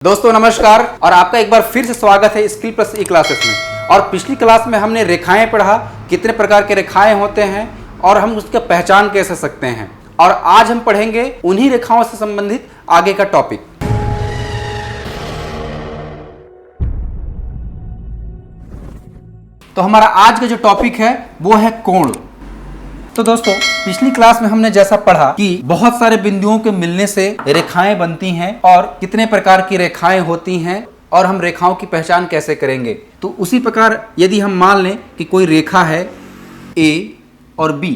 दोस्तों नमस्कार और आपका एक बार फिर से स्वागत है स्किल प्लस ई क्लासेस में। और पिछली क्लास में हमने रेखाएं पढ़ा, कितने प्रकार के रेखाएं होते हैं और हम उसका पहचान कैसे सकते हैं। और आज हम पढ़ेंगे उन्हीं रेखाओं से संबंधित आगे का टॉपिक। तो हमारा आज का जो टॉपिक है वो है कोण। तो दोस्तों पिछली क्लास में हमने जैसा पढ़ा कि बहुत सारे बिंदुओं के मिलने से रेखाएं बनती हैं और कितने प्रकार की रेखाएं होती हैं और हम रेखाओं की पहचान कैसे करेंगे। तो उसी प्रकार यदि हम मान लें कि कोई रेखा है ए और बी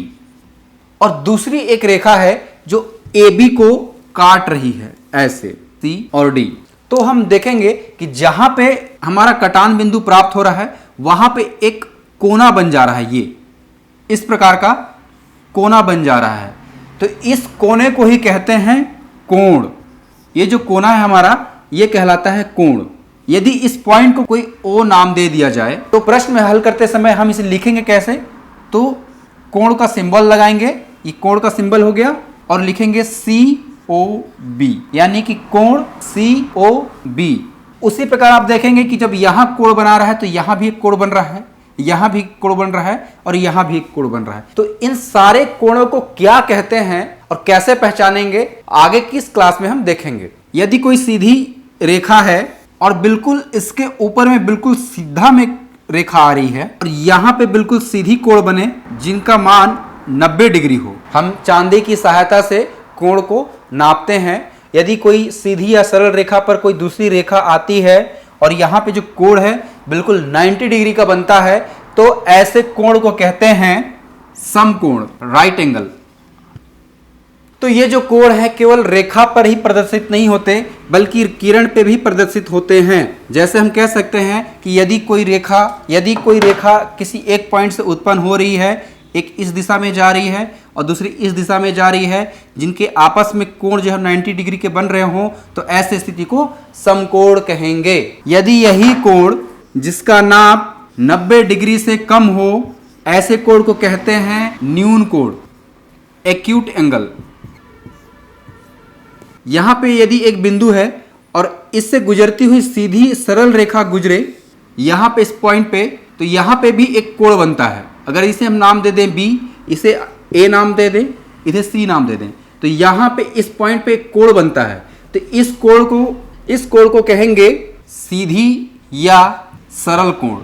और दूसरी एक रेखा है जो ए बी को काट रही है ऐसे सी और डी, तो हम देखेंगे कि जहां पे हमारा कटान बिंदु प्राप्त हो रहा है वहां पे एक कोना बन जा रहा है। ये इस प्रकार का कोना बन जा रहा है, तो इस कोने को ही कहते हैं कोण। ये जो कोना है हमारा ये कहलाता है कोण। यदि इस पॉइंट को कोई ओ नाम दे दिया जाए तो प्रश्न में हल करते समय हम इसे लिखेंगे कैसे, तो कोण का सिंबल लगाएंगे, ये कोण का सिंबल हो गया और लिखेंगे COB, यानी कि कोण COB। उसी प्रकार आप देखेंगे कि जब यहां कोण बना रहा है तो यहां भी एक कोण बन रहा है, यहां भी कोण बन रहा है और यहां भी एक कोण बन रहा है। तो इन सारे कोणों को क्या कहते हैं और कैसे पहचानेंगे आगे की इस क्लास में हम देखेंगे। यदि कोई सीधी रेखा है और बिल्कुल इसके ऊपर में बिल्कुल सीधा में रेखा आ रही है और यहां पे बिल्कुल सीधी कोण बने जिनका मान 90 डिग्री हो, हम चांदी की सहायता से कोण को नापते हैं। यदि कोई सीधी या सरल रेखा पर कोई दूसरी रेखा आती है और यहाँ पे जो कोण है बिल्कुल 90 डिग्री का बनता है तो ऐसे कोण को कहते हैं समकोण, राइट एंगल। तो ये जो कोण है केवल रेखा पर ही प्रदर्शित नहीं होते बल्कि किरण पे भी प्रदर्शित होते हैं। जैसे हम कह सकते हैं कि यदि कोई रेखा किसी एक पॉइंट से उत्पन्न हो रही है, एक इस दिशा में जा रही है और दूसरी इस दिशा में जा रही है, जिनके आपस में कोण जो है 90 डिग्री के बन रहे हों, तो ऐसे स्थिति को समकोण कहेंगे। यदि यही कोण जिसका नाप 90 डिग्री से कम हो, ऐसे कोण को कहते हैं न्यून कोण, एक्यूट एंगल। यहां पे यदि एक बिंदु है और इससे गुजरती हुई सीधी सरल रेखा गुजरे यहां पे इस पॉइंट पे, तो यहां पे भी एक कोण बनता है। अगर इसे हम नाम दे दें B, इसे A नाम दे दें, इसे C नाम दे दें, तो यहां पे इस पॉइंट पे एक कोण बनता है। तो इस कोण को कहेंगे सीधी या सरल कोण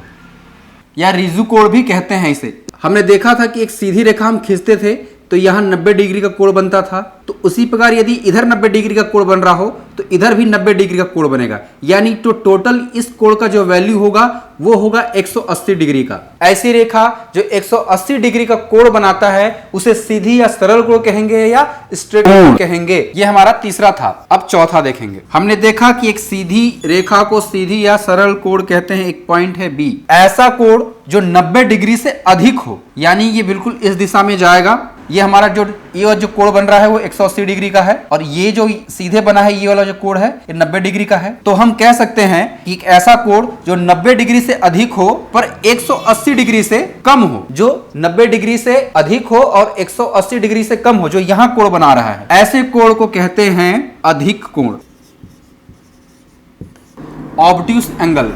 या रिजु कोण भी कहते हैं इसे। हमने देखा था कि एक सीधी रेखा हम खींचते थे तो यहां 90 डिग्री का कोण बनता था, तो उसी प्रकार यदि इधर 90 डिग्री का कोण बन रहा हो तो इधर भी 90 डिग्री का कोण बनेगा, यानी तो टोटल इस कोण का जो वैल्यू होगा वो होगा 180 डिग्री का। ऐसी रेखा जो 180 डिग्री का कोण बनाता है उसे सीधी या सरल कोण कहेंगे या स्ट्रेट कोण कहेंगे। ये हमारा तीसरा था। अब चौथा देखेंगे। हमने देखा कि एक सीधी रेखा को सीधी या सरल कोण कहते हैं। एक पॉइंट है B, ऐसा कोण जो 90 डिग्री से अधिक हो, यानी ये बिल्कुल इस दिशा में जाएगा। ये हमारा ये जो कोण बन रहा है वो 180 डिग्री का है और ये जो सीधे बना है ये वाला जो कोण है ये 90 डिग्री का है। तो हम कह सकते हैं कि एक ऐसा कोण जो 90 डिग्री से अधिक हो पर 180 डिग्री से कम हो, जो 90 डिग्री से अधिक हो और 180 डिग्री से कम हो, जो यहां कोण बना रहा है, ऐसे कोण को कहते हैं अधिक कोण, ऑब्ट्यूस एंगल।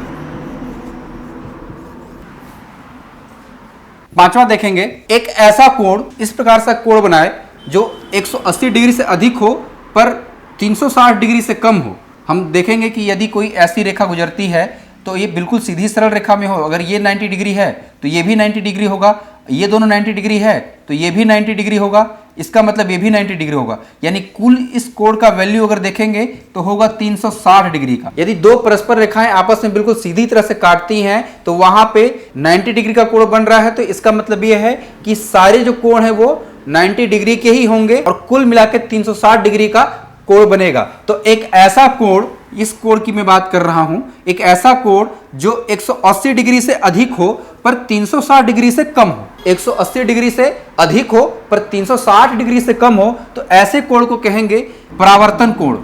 पांचवा देखेंगे, एक ऐसा कोण इस प्रकार से कोण बनाए जो 180 डिग्री से अधिक हो पर 360 डिग्री से कम हो। हम देखेंगे कि यदि कोई ऐसी रेखा गुजरती है तो ये बिल्कुल सीधी सरल रेखा में हो। अगर ये 90 डिग्री है तो ये भी 90 डिग्री होगा, ये दोनों 90 डिग्री है तो ये भी 90 डिग्री होगा, इसका मतलब ये भी 90 डिग्री होगा, यानी कुल इस कोण का वैल्यू अगर देखेंगे तो होगा 360 डिग्री का। यदि दो परस्पर रेखाएं आपस में बिल्कुल सीधी तरह से काटती हैं तो वहां पे 90 डिग्री का कोण बन रहा है, तो इसका मतलब यह है कि सारे जो कोण है वो 90 डिग्री के ही होंगे और कुल मिलाकर 360 डिग्री का कोण बनेगा। तो एक ऐसा कोण, इस कोण की मैं बात कर रहा हूं, एक ऐसा कोण जो 180 डिग्री से अधिक हो पर 360 डिग्री से कम हो, 180 डिग्री से अधिक हो पर 360 डिग्री से कम हो, तो ऐसे कोण को कहेंगे परावर्तन कोण,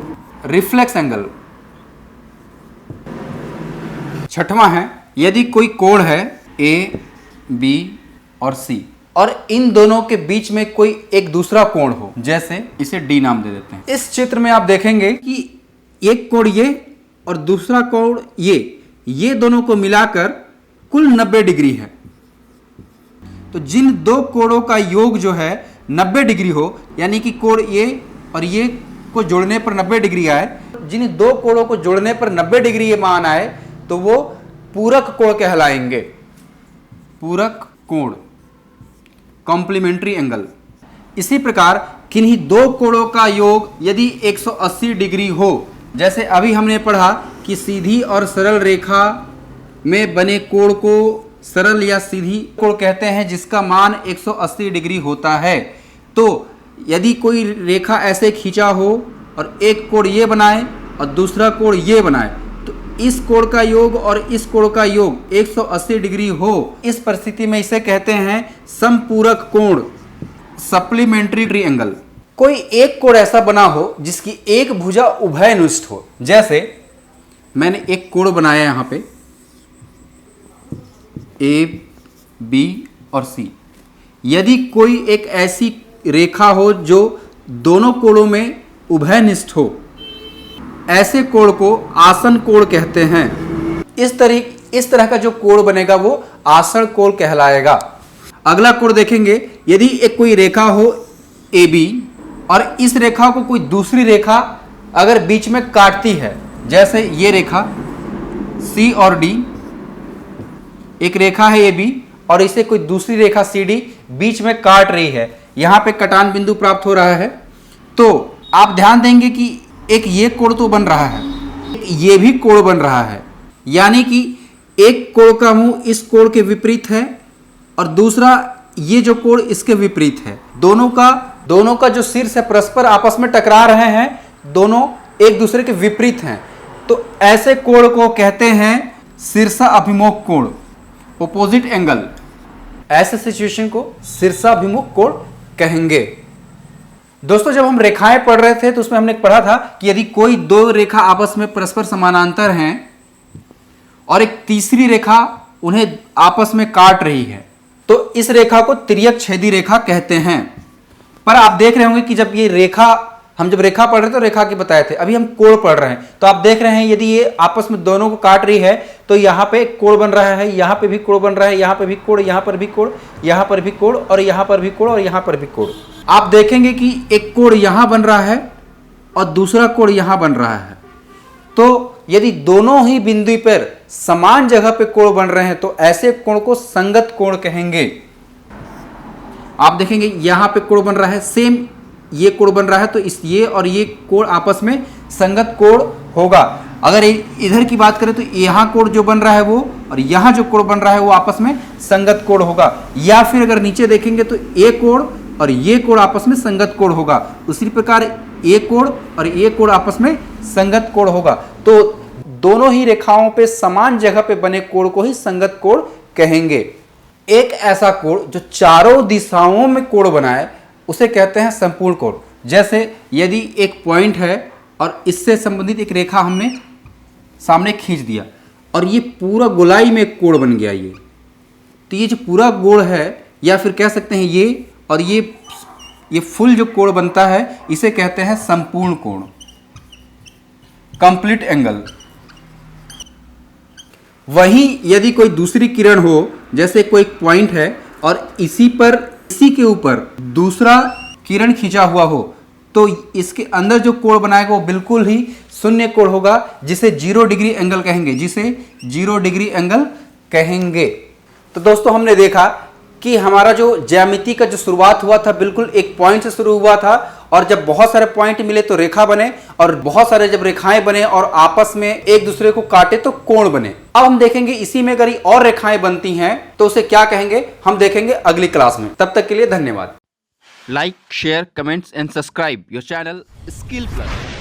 रिफ्लेक्स एंगल। छठवां है, यदि कोई कोण है A, B और C और इन दोनों के बीच में कोई एक दूसरा कोण हो, जैसे इसे D नाम दे देते हैं। इस चित्र में आप देखेंगे कि एक कोण ये और दूसरा कोण ये दोनों को मिलाकर कुल 90 डिग्री है। तो जिन दो कोणों का योग जो है 90 डिग्री हो, यानी कि कोण ये और ये को जोड़ने पर 90 डिग्री आए, जिन दो कोणों को जोड़ने पर 90 डिग्री ये मान आए तो वो पूरक कोण कहलाएंगे। पूरक कोण, कॉम्प्लीमेंट्री एंगल। इसी प्रकार किन्हीं दो कोणों का योग यदि 180 डिग्री हो, जैसे अभी हमने पढ़ा कि सीधी और सरल रेखा में बने कोण को सरल या सीधी कोण कहते हैं जिसका मान 180 डिग्री होता है। तो यदि कोई रेखा ऐसे खींचा हो और एक कोण ये बनाए और दूसरा कोण ये बनाए, तो इस कोण का योग और इस कोण का योग 180 डिग्री हो, इस परिस्थिति में इसे कहते हैं समपूरक कोण, सप्लीमेंट्री ट्रायंगल। कोई एक कोण ऐसा बना हो जिसकी एक भुजा उभयनिष्ठ हो, जैसे मैंने एक कोण बनाया यहां पे ए, बी और सी। यदि कोई एक ऐसी रेखा हो जो दोनों कोणों में उभयनिष्ठ हो, ऐसे कोण को आसन कोण कहते हैं। इस तरह का जो कोण बनेगा वो आसन कोण कहलाएगा। अगला कोण देखेंगे, यदि एक कोई रेखा हो ए बी और इस रेखा को कोई दूसरी रेखा अगर बीच में काटती है, जैसे ये रेखा सी और डी, एक रेखा है ए बी और इसे कोई दूसरी रेखा सी डी बीच में काट रही है, यहां पे कटान बिंदु प्राप्त हो रहा है, तो आप ध्यान देंगे कि एक ये कोण तो बन रहा है, एक ये भी कोण बन रहा है, यानी कि एक कोण का मुंह इस कोण के विपरीत है और दूसरा ये जो कोण इसके विपरीत है। दोनों का जो शीर्ष है परस्पर आपस में टकरा रहे हैं, दोनों एक दूसरे के विपरीत हैं, तो ऐसे कोण को कहते हैं शीर्षाभिमुख कोण, ऑपोजिट एंगल। ऐसे सिचुएशन को शीर्षाभिमुख कोण कहेंगे। दोस्तों, जब हम रेखाएं पढ़ रहे थे तो उसमें हमने पढ़ा था कि यदि कोई दो रेखा आपस में परस्पर समानांतर हैं और एक तीसरी रेखा उन्हें आपस में काट रही है, तो इस रेखा को तिर्यक छेदी रेखा कहते हैं। पर आप देख रहे होंगे कि जब ये रेखा, हम जब रेखा पढ़ रहे थे तो रेखा की बताए थे, अभी हम कोण पढ़ रहे हैं, तो आप देख रहे हैं यदि ये आपस में दोनों को काट रही है तो यहाँ पे कोण बन रहा है, यहाँ पे भी कोण बन रहा है, यहाँ पे भी कोण, यहाँ पर भी कोण, यहाँ पर भी कोण और यहाँ पर भी कोण और यहाँ पर भी कोण। आप देखेंगे कि एक कोण यहाँ बन रहा है और दूसरा कोण यहाँ बन रहा है। तो यदि दोनों ही बिंदु पर समान जगह पे कोण बन रहे हैं तो ऐसे कोण को संगत कोण कहेंगे। आप देखेंगे यहाँ पे कोण बन रहा है, सेम ये कोण बन रहा है, तो इस ये और ये कोण आपस में संगत कोण होगा। अगर इधर की बात करें तो यहाँ कोण जो बन रहा है वो और यहाँ जो कोण बन रहा है वो आपस में संगत कोण होगा। या फिर अगर नीचे देखेंगे तो ये कोण और ये कोण आपस में संगत कोण होगा। उसी प्रकार ये कोण और ये कोण आपस में संगत कोण होगा। तो दोनों ही रेखाओं पे समान जगह पे बने कोण को ही संगत कोण कहेंगे। एक ऐसा कोण जो चारों दिशाओं में कोण बनाए उसे कहते हैं संपूर्ण कोण। जैसे यदि एक पॉइंट है और इससे संबंधित एक रेखा हमने सामने खींच दिया और ये पूरा गोलाई में एक कोण बन गया, तो ये जो पूरा गोल है, या फिर कह सकते हैं ये और ये फुल जो कोण बनता है इसे कहते हैं संपूर्ण कोण, कंप्लीट एंगल। वहीं यदि कोई दूसरी किरण हो, जैसे कोई पॉइंट है और इसी के ऊपर दूसरा किरण खींचा हुआ हो, तो इसके अंदर जो कोण बनाएगा वो बिल्कुल ही शून्य कोण होगा, जिसे 0 डिग्री एंगल कहेंगे। तो दोस्तों, हमने देखा कि हमारा जो ज्यामिति का जो शुरुआत हुआ था बिल्कुल एक पॉइंट से शुरू हुआ था, और जब बहुत सारे पॉइंट मिले तो रेखा बने, और बहुत सारे जब रेखाएं बने और आपस में एक दूसरे को काटे तो कोण बने। अब हम देखेंगे इसी में अगर और रेखाएं बनती हैं तो उसे क्या कहेंगे, हम देखेंगे अगली क्लास में। तब तक के लिए धन्यवाद। Like, share, comments and subscribe your channel Skill Plus.